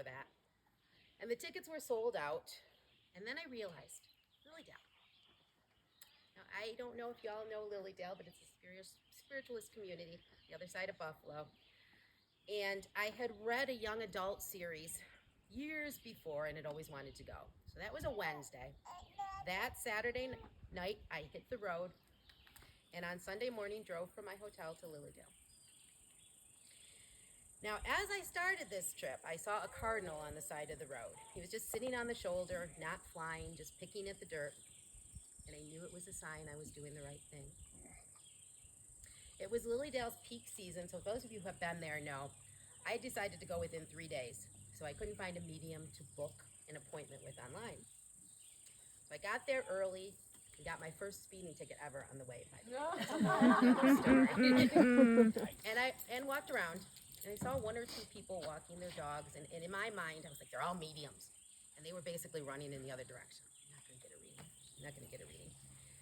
for that. And the tickets were sold out. And then I realized, Lilydale. Now, I don't know if y'all know Lilydale, but it's a spiritualist community, the other side of Buffalo. And I had read a young adult series years before and had always wanted to go. So that was a Wednesday. That Saturday night, I hit the road, and on Sunday morning drove from my hotel to Lilydale. Now, as I started this trip, I saw a cardinal on the side of the road. He was just sitting on the shoulder, not flying, just picking at the dirt. And I knew it was a sign I was doing the right thing. It was Lilydale's peak season, so those of you who have been there know, I decided to go within 3 days, so I couldn't find a medium to book an appointment with online. So I got there early and got my first speeding ticket ever on the way. That's a whole story. and walked around, and I saw one or two people walking their dogs, and in my mind, I was like, they're all mediums. And they were basically running in the other direction. I'm not gonna get a reading. I'm not gonna get a reading.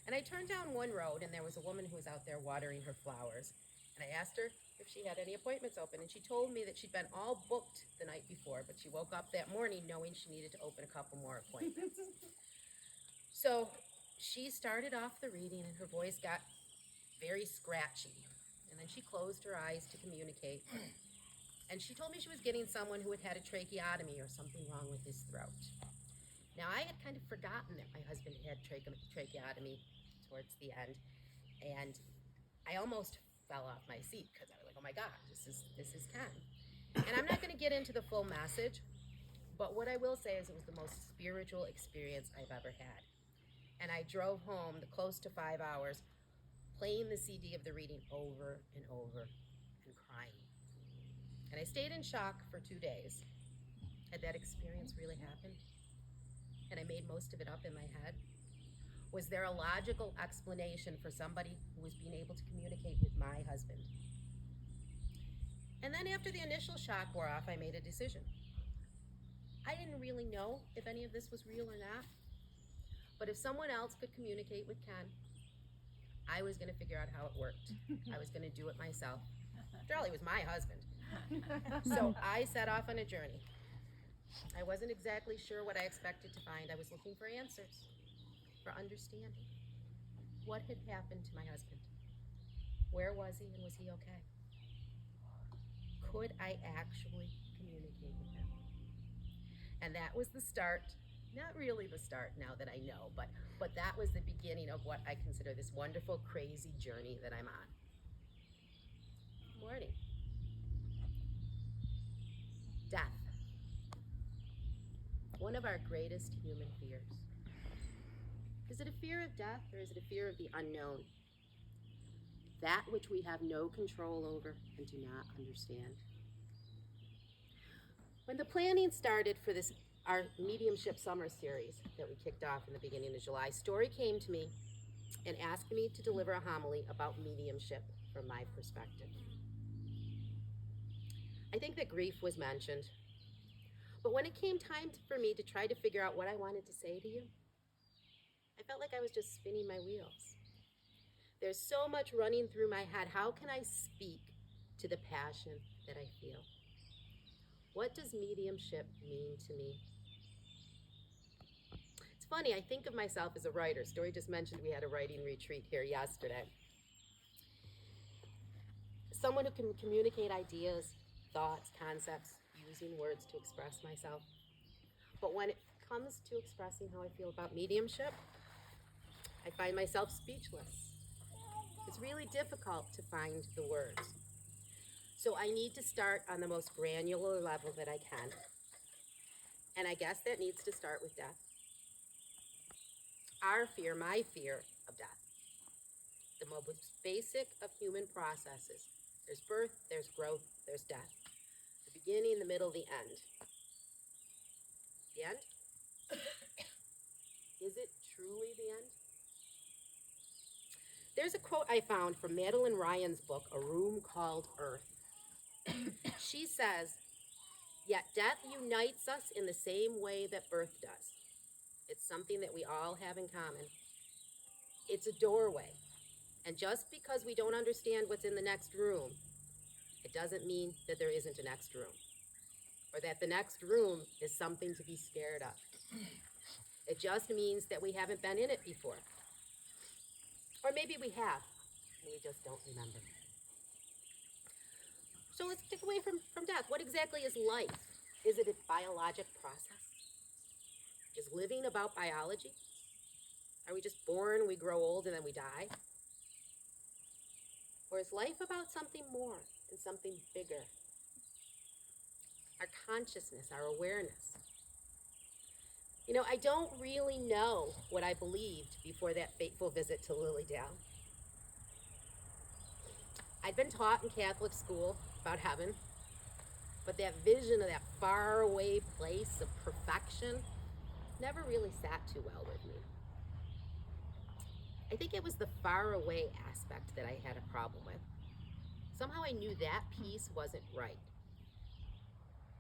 And I turned down one road, and there was a woman who was out there watering her flowers. And I asked her if she had any appointments open, and she told me that she'd been all booked the night before, but she woke up that morning knowing she needed to open a couple more appointments. So she started off the reading, and her voice got very scratchy. And then she closed her eyes to communicate. And she told me she was getting someone who had had a tracheotomy or something wrong with his throat. Now, I had kind of forgotten that my husband had tracheotomy towards the end, and I almost fell off my seat because I was like, oh my God, this is Ken. And I'm not going to get into the full message, but what I will say is it was the most spiritual experience I've ever had. And I drove home close to 5 hours playing the CD of the reading over and over and crying. And I stayed in shock for 2 days. Had that experience really happened? And I made most of it up in my head? Was there a logical explanation for somebody who was being able to communicate with my husband? And then after the initial shock wore off, I made a decision. I didn't really know if any of this was real or not, but if someone else could communicate with Ken, I was going to figure out how it worked. I was going to do it myself. After all, he was my husband. So I set off on a journey. I wasn't exactly sure what I expected to find. I was looking for answers, for understanding. What had happened to my husband? Where was he, and was he okay? Could I actually communicate with him? And that was the start, not really the start now that I know, but that was the beginning of what I consider this wonderful, crazy journey that I'm on. Good morning. Death. One of our greatest human fears. Is it a fear of death, or is it a fear of the unknown? That which we have no control over and do not understand. When the planning started for our Mediumship summer series that we kicked off in the beginning of July, Story came to me and asked me to deliver a homily about mediumship from my perspective. I think that grief was mentioned, but when it came time for me to try to figure out what I wanted to say to you, I felt like I was just spinning my wheels. There's so much running through my head. How can I speak to the passion that I feel? What does mediumship mean to me? It's funny, I think of myself as a writer. Story just mentioned we had a writing retreat here yesterday. Someone who can communicate ideas, thoughts, concepts, using words to express myself. But when it comes to expressing how I feel about mediumship, I find myself speechless. It's really difficult to find the words. So I need to start on the most granular level that I can. And I guess that needs to start with death. Our fear, my fear of death. The most basic of human processes. There's birth, there's growth, there's death. The beginning, the middle, the end. The end? Is it truly the end? There's a quote I found from Madeline Ryan's book, A Room Called Earth. She says, "Yet death unites us in the same way that birth does. It's something that we all have in common. It's a doorway. And just because we don't understand what's in the next room, it doesn't mean that there isn't a next room, or that the next room is something to be scared of. It just means that we haven't been in it before. Or maybe we have, and we just don't remember. So let's take away from death. What exactly is life? Is it a biologic process? Is living about biology? Are we just born, we grow old, and then we die? Or is life about something more and something bigger? Our consciousness, our awareness. You know, I don't really know what I believed before that fateful visit to Lilydale. I'd been taught in Catholic school about heaven, but that vision of that faraway place of perfection never really sat too well with me. I think it was the faraway aspect that I had a problem with. Somehow I knew that piece wasn't right.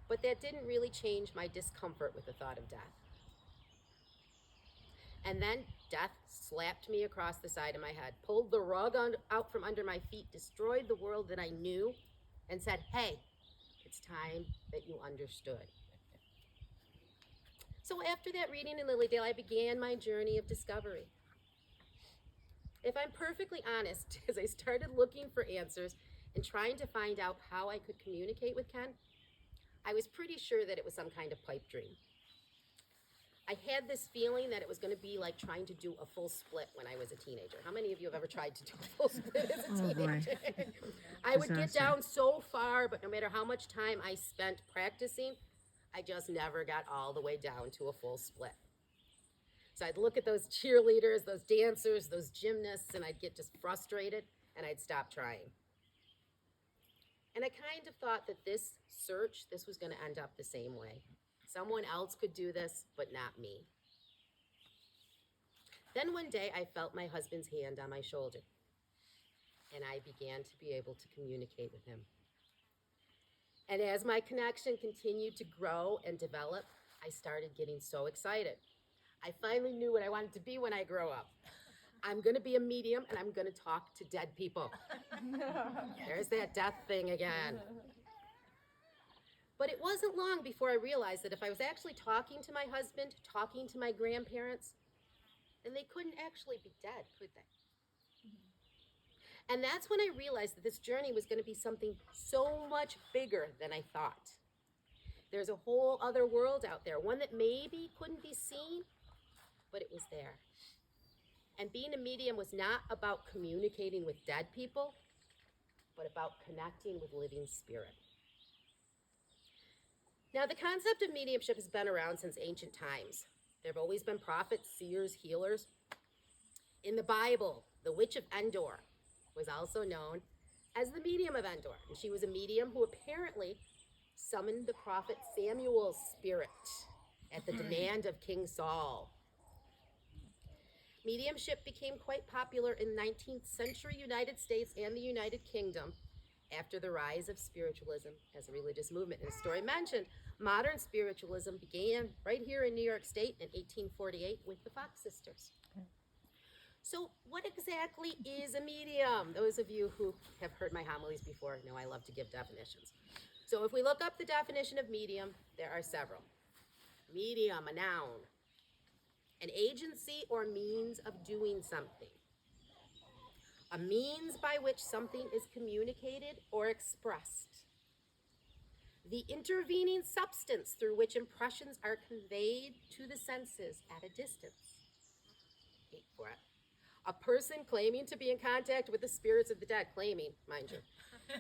But that didn't really change my discomfort with the thought of death. And then death slapped me across the side of my head, pulled the rug out from under my feet, destroyed the world that I knew, and said, hey, it's time that you understood. So after that reading in Lilydale, I began my journey of discovery. If I'm perfectly honest, as I started looking for answers and trying to find out how I could communicate with Ken, I was pretty sure that it was some kind of pipe dream. I had this feeling that it was going to be like trying to do a full split when I was a teenager. How many of you have ever tried to do a full split as a teenager? I would get down so far, but no matter how much time I spent practicing, I just never got all the way down to a full split. So I'd look at those cheerleaders, those dancers, those gymnasts, and I'd get just frustrated, and I'd stop trying. And I kind of thought that this was going to end up the same way. Someone else could do this, but not me. Then one day I felt my husband's hand on my shoulder, and I began to be able to communicate with him. And as my connection continued to grow and develop, I started getting so excited. I finally knew what I wanted to be when I grow up. I'm going to be a medium, and I'm going to talk to dead people. There's that death thing again. But it wasn't long before I realized that if I was actually talking to my husband, talking to my grandparents, then they couldn't actually be dead, could they? And that's when I realized that this journey was going to be something so much bigger than I thought. There's a whole other world out there, one that maybe couldn't be seen, but it was there. And being a medium was not about communicating with dead people, but about connecting with living spirit. Now, the concept of mediumship has been around since ancient times. There have always been prophets, seers, healers. In the Bible, the witch of Endor was also known as the medium of Endor. And she was a medium who apparently summoned the prophet Samuel's spirit at the demand of King Saul. Mediumship became quite popular in 19th century United States and the United Kingdom after the rise of spiritualism as a religious movement. And as story mentioned, modern spiritualism began right here in New York State in 1848 with the Fox sisters. So what exactly is a medium? Those of you who have heard my homilies before know I love to give definitions. So if we look up the definition of medium, there are several. Medium, a noun, an agency or means of doing something. A means by which something is communicated or expressed. The intervening substance through which impressions are conveyed to the senses at a distance. Wait for it. A person claiming to be in contact with the spirits of the dead, claiming, mind you,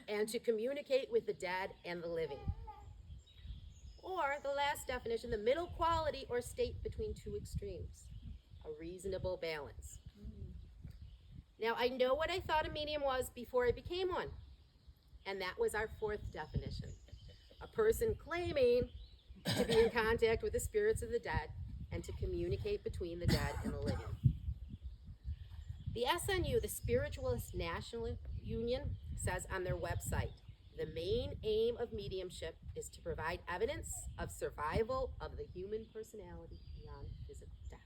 and to communicate with the dead and the living. Or the last definition, the middle quality or state between two extremes. A reasonable balance. Now, I know what I thought a medium was before I became one, and that was our fourth definition. A person claiming to be in contact with the spirits of the dead and to communicate between the dead and the living. The SNU, the Spiritualist National Union, says on their website, the main aim of mediumship is to provide evidence of survival of the human personality beyond physical death.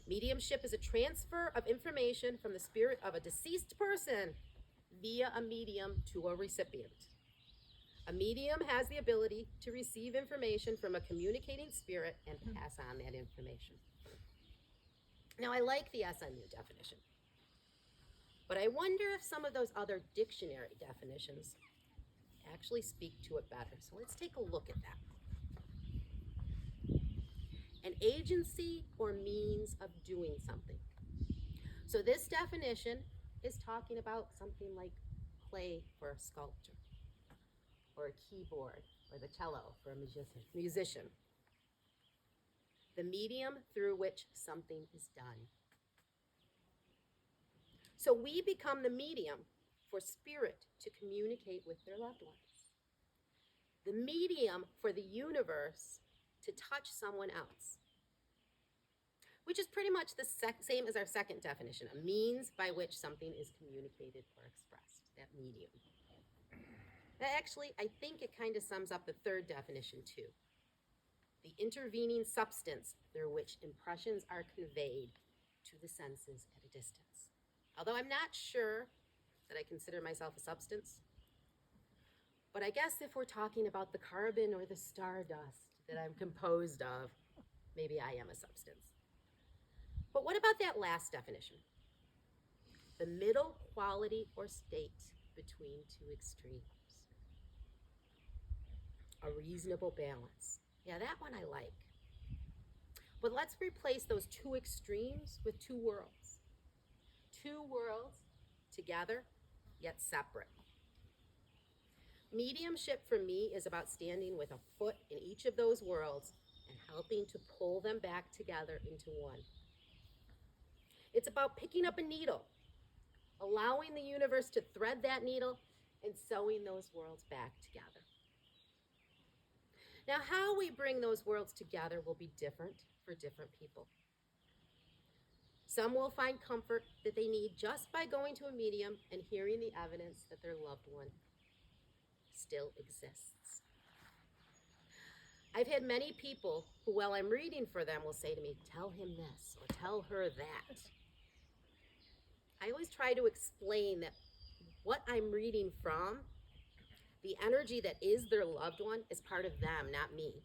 Mediumship is a transfer of information from the spirit of a deceased person via a medium to a recipient. A medium has the ability to receive information from a communicating spirit and pass on that information. Now, I like the SMU definition, but I wonder if some of those other dictionary definitions actually speak to it better. So let's take a look at that. An agency or means of doing something. So this definition is talking about something like clay for a sculptor, or a keyboard, or the cello for a musician. The medium through which something is done. So we become the medium for spirit to communicate with their loved ones. The medium for the universe to touch someone else, which is pretty much the same as our second definition, a means by which something is communicated or expressed, that medium. Actually, I think it kind of sums up the third definition too. The intervening substance through which impressions are conveyed to the senses at a distance. Although I'm not sure that I consider myself a substance, but I guess if we're talking about the carbon or the stardust that I'm composed of, maybe I am a substance. But what about that last definition? The middle quality or state between two extremes. A reasonable balance. Yeah, that one I like. But let's replace those two extremes with two worlds. Two worlds together, yet separate. Mediumship for me is about standing with a foot in each of those worlds and helping to pull them back together into one. It's about picking up a needle, allowing the universe to thread that needle and sewing those worlds back together. Now, how we bring those worlds together will be different for different people. Some will find comfort that they need just by going to a medium and hearing the evidence that their loved one still exists. I've had many people who, while I'm reading for them, will say to me, tell him this or tell her that. I always try to explain that what I'm reading from, the energy that is their loved one, is part of them, not me.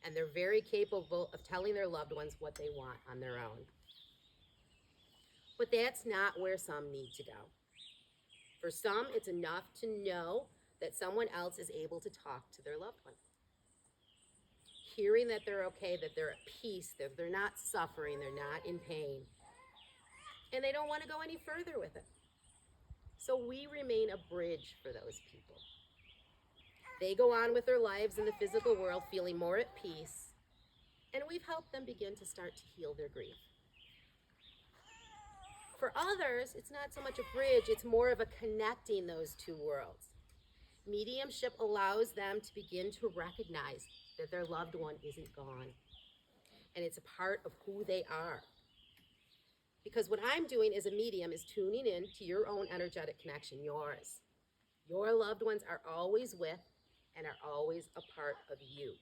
And they're very capable of telling their loved ones what they want on their own. But that's not where some need to go. For some, it's enough to know that someone else is able to talk to their loved one. Hearing that they're okay, that they're at peace, that they're not suffering, they're not in pain. And they don't want to go any further with it. So we remain a bridge for those people. They go on with their lives in the physical world feeling more at peace, and we've helped them begin to start to heal their grief. For others, it's not so much a bridge, it's more of a connecting those two worlds. Mediumship allows them to begin to recognize that their loved one isn't gone, and it's a part of who they are. Because what I'm doing as a medium is tuning in to your own energetic connection, yours. Your loved ones are always with and are always a part of you.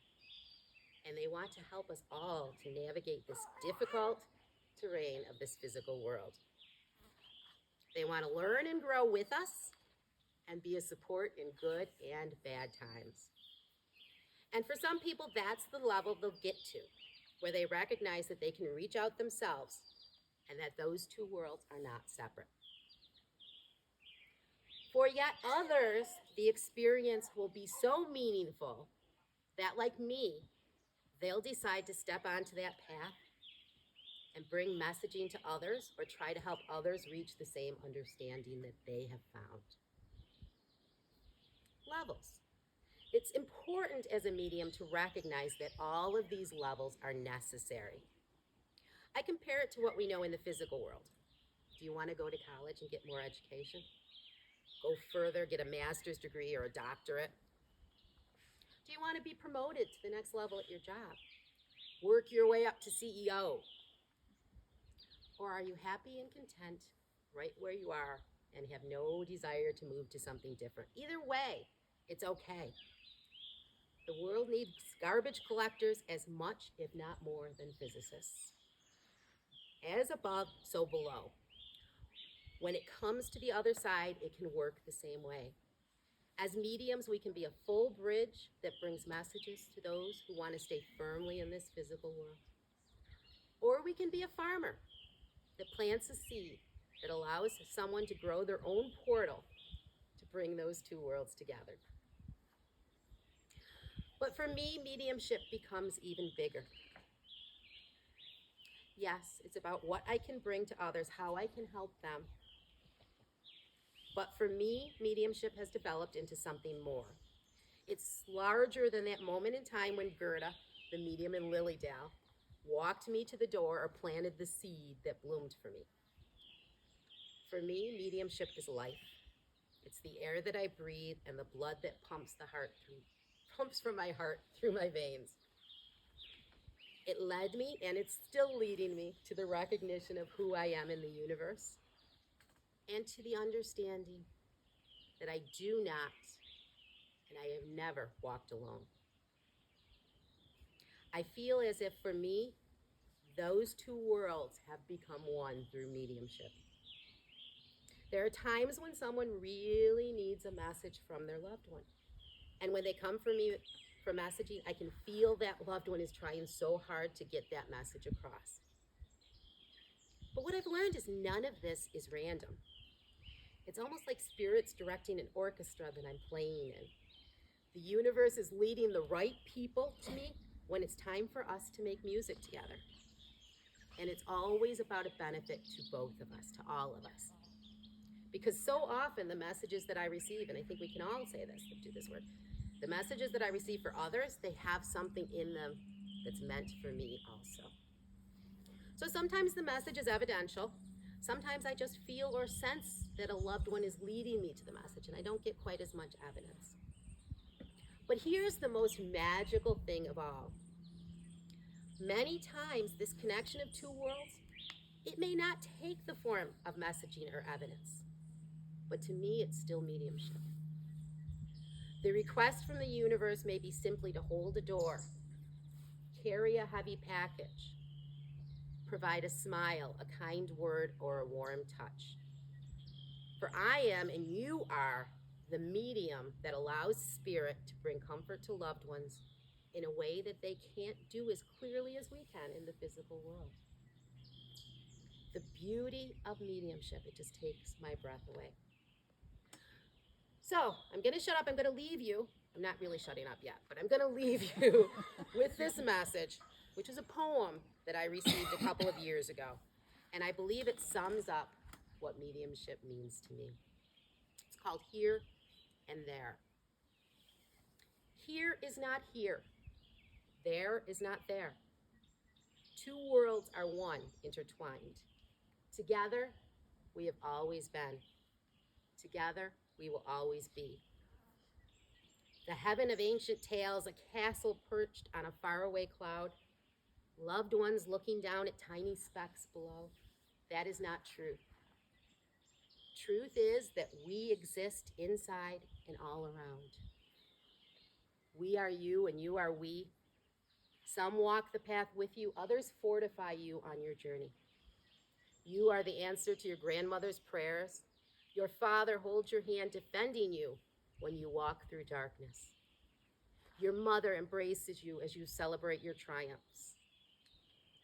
And they want to help us all to navigate this difficult terrain of this physical world. They want to learn and grow with us and be a support in good and bad times. And for some people, that's the level they'll get to, where they recognize that they can reach out themselves and that those two worlds are not separate. For yet others, the experience will be so meaningful that, like me, they'll decide to step onto that path and bring messaging to others or try to help others reach the same understanding that they have found. Levels. It's important as a medium to recognize that all of these levels are necessary. I compare it to what we know in the physical world. Do you want to go to college and get more education? Go further, get a master's degree or a doctorate? Do you want to be promoted to the next level at your job? Work your way up to CEO? Or are you happy and content right where you are and have no desire to move to something different? Either way, it's okay. The world needs garbage collectors as much, if not more, than physicists. As above, so below. When it comes to the other side, it can work the same way. As mediums, we can be a full bridge that brings messages to those who want to stay firmly in this physical world. Or we can be a farmer that plants a seed that allows someone to grow their own portal to bring those two worlds together. But for me, mediumship becomes even bigger. Yes, it's about what I can bring to others, how I can help them. But for me, mediumship has developed into something more. It's larger than that moment in time when Gerda, the medium in Lilydale, walked me to the door or planted the seed that bloomed for me. For me, mediumship is life. It's the air that I breathe and the blood that pumps from my heart through my veins. It led me, and it's still leading me, to the recognition of who I am in the universe and to the understanding that I do not, and I have never walked alone. I feel as if for me, those two worlds have become one through mediumship. There are times when someone really needs a message from their loved one. And when they come for me for messaging, I can feel that loved one is trying so hard to get that message across. But what I've learned is none of this is random. It's almost like spirits directing an orchestra that I'm playing in. The universe is leading the right people to me when it's time for us to make music together. And it's always about a benefit to both of us, to all of us. Because so often the messages that I receive, and I think we can all say this, do this word, the messages that I receive for others, they have something in them that's meant for me also. So sometimes the message is evidential. Sometimes I just feel or sense that a loved one is leading me to the message, and I don't get quite as much evidence. But here's the most magical thing of all. Many times this connection of two worlds, it may not take the form of messaging or evidence, but to me it's still mediumship. The request from the universe may be simply to hold a door, carry a heavy package, provide a smile, a kind word, or a warm touch. For I am, and you are, the medium that allows spirit to bring comfort to loved ones in a way that they can't do as clearly as we can in the physical world. The beauty of mediumship, it just takes my breath away. So I'm going to shut up. I'm going to leave you. I'm not really shutting up yet, but I'm going to leave you with this message, which is a poem that I received a couple of years ago. And I believe it sums up what mediumship means to me. It's called Here and There. Here is not here. There is not there. Two worlds are one, intertwined. Together, we have always been. Together, we will always be. The heaven of ancient tales, a castle perched on a faraway cloud, loved ones looking down at tiny specks below. That is not truth. Truth is that we exist inside and all around. We are you and you are we. Some walk the path with you, others fortify you on your journey. You are the answer to your grandmother's prayers. Your father holds your hand defending you when you walk through darkness. Your mother embraces you as you celebrate your triumphs.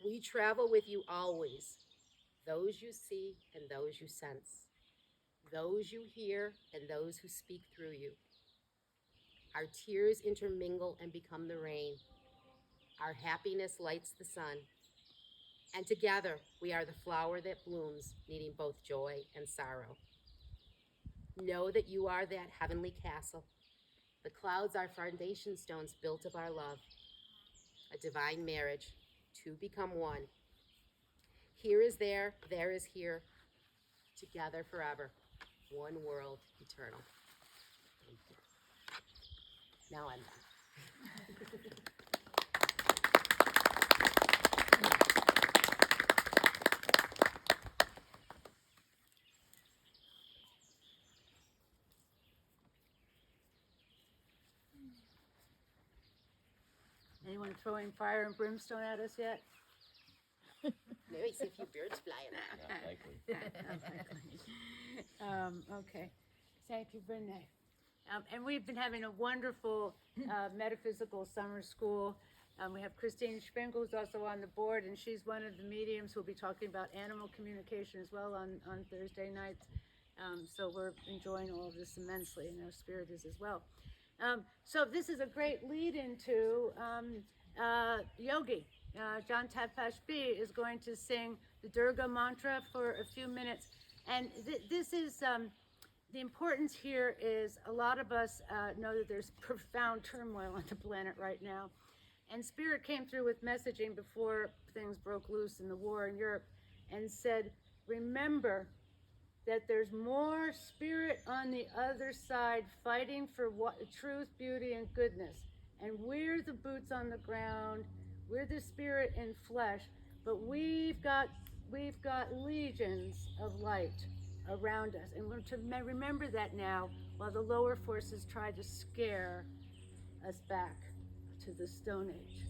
We travel with you always, those you see and those you sense, those you hear and those who speak through you. Our tears intermingle and become the rain. Our happiness lights the sun. And together, we are the flower that blooms, needing both joy and sorrow. Know that you are that heavenly castle. The clouds are foundation stones built of our love. A divine marriage, two become one. Here is there is here. Together forever, one world eternal. Thank you. Now I'm done. Anyone throwing fire and brimstone at us yet? Maybe see a few birds flying out. Not likely. Okay. Thank you, Renee. And we've been having a wonderful metaphysical summer school. We have Christine Spengel, who's also on the board, and she's one of the mediums who'll be talking about animal communication as well on Thursday nights. So we're enjoying all of this immensely, and our spirit is as well. So this is a great lead into yogi. John Tapashbi is going to sing the Durga mantra for a few minutes. And this is, the importance here is a lot of us know that there's profound turmoil on the planet right now. And Spirit came through with messaging before things broke loose in the war in Europe and said, remember that there's more spirit on the other side fighting for what truth, beauty, and goodness. And we're the boots on the ground, we're the spirit in flesh, but we've got legions of light around us. And we're to remember that now while the lower forces try to scare us back to the Stone Age.